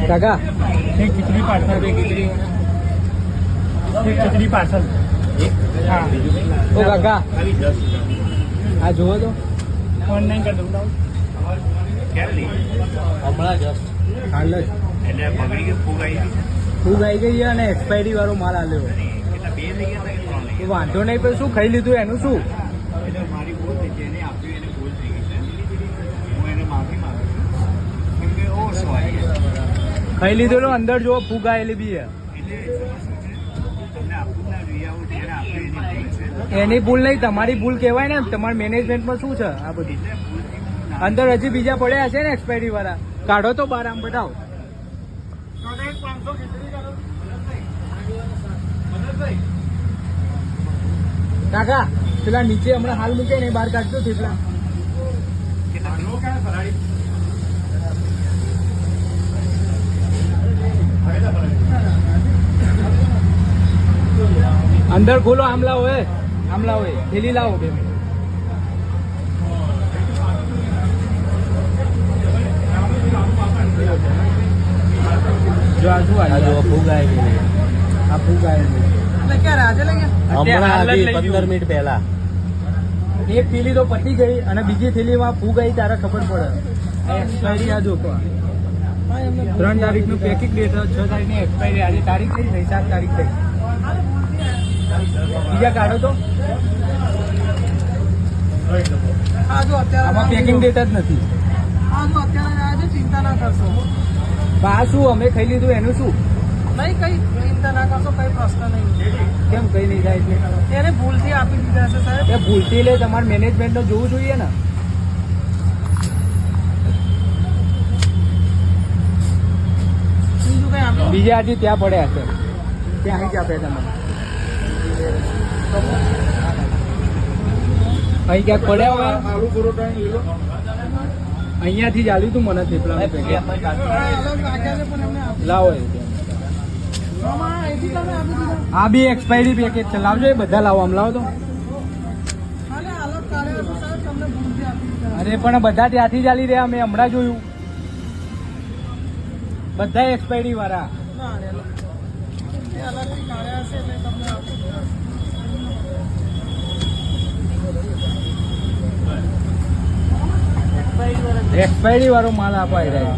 કાકા એક ખીચડી પાર્સલ હા ઓ કાકા આ જુઓ તો ઓનલાઈન કરી દઉં હમણાં જસ્ટ હાલ જ ફૂગ આવી ગઈ અને એક્સપાયરી વાળો માલ આવ્યો વાંધો નહીં પણ શું ખાઈ લીધું એનું શું ખાઈ લીધેલો અંદર જો ફૂગ આવેલી બી એની ભૂલ નહીં તમારી ભૂલ કહેવાય ને તમારા મેનેજમેન્ટમાં શું છે આ બધું અંદર હજી બીજા પડ્યા હશે ને એક્સપાયરી વાળા કાઢો તો બહાર આમ બતાવો કાકા પેલા નીચે હમણાં હાલ મૂકે ને બહાર કાઢજો થેપલા અંદર ખોલો આમલા હોય થેલી લાવો બે જો આ શું આ ફૂગ આવી ગઈ આ ફૂગ આવી ગઈ એટલે ક્યારે આજે લઈ ગયા હમણાં 15 મિનિટ પહેલા એક થેલી તો પતી ગઈ અને બીજી થેલીમાં ફૂગ આવી ત્યારે ખબર પડે એક્સપાયરી આ જો 3 તારીખનું પેકિંગ ડેટ 6 તારીખની એક્સપાયરી આજે તારીખ કઈ થઈ 7 તારીખ થઈ બીજા કાઢો તો આમાં પેકિંગ ડેટ જ નથી ચિંતા ના કરશો આ શું અમે ખાઈ લીધું એનું શું નહીં કઈ ચિંતા ના કરશો કઈ પ્રશ્ન નહીં કેમ કઈ નહીં થાય એટલે એને ભૂલથી આપી દીધા છે સાહેબ એ ભૂલથી લે તમારે મેનેજમેન્ટને જોવું જોઈએ ને બીજું કઈ આપી બીજા હજી ત્યાં પડ્યા છે ત્યાં અહીં જ આપે તમારે અહીં ક્યાંક પડ્યા હોય આલુ પરોઠા અહીંયાથી જ આલ્યું તું મને થેપલા અલગ રાખ્યા છે પણ એમને લાવો અહીંથી તમે આપી દીધા આ બી એક્સપાયરી પેકેજ છે લાવજો એ બધા લાવો આમ લાવો તો અલગ કાર્ય હતું સાહેબ તમને ભૂલથી આપી દીધા અરે પણ બધા ત્યાંથી જ આલી રહ્યા મેં હમણાં જોયું બધા એક્સપાયરી વાળા ના એ અલગથી કાર્ય હશે એટલે તમને આપી દીધા એક્સપાયરી વાળો માલ અપાઈ રહ્યો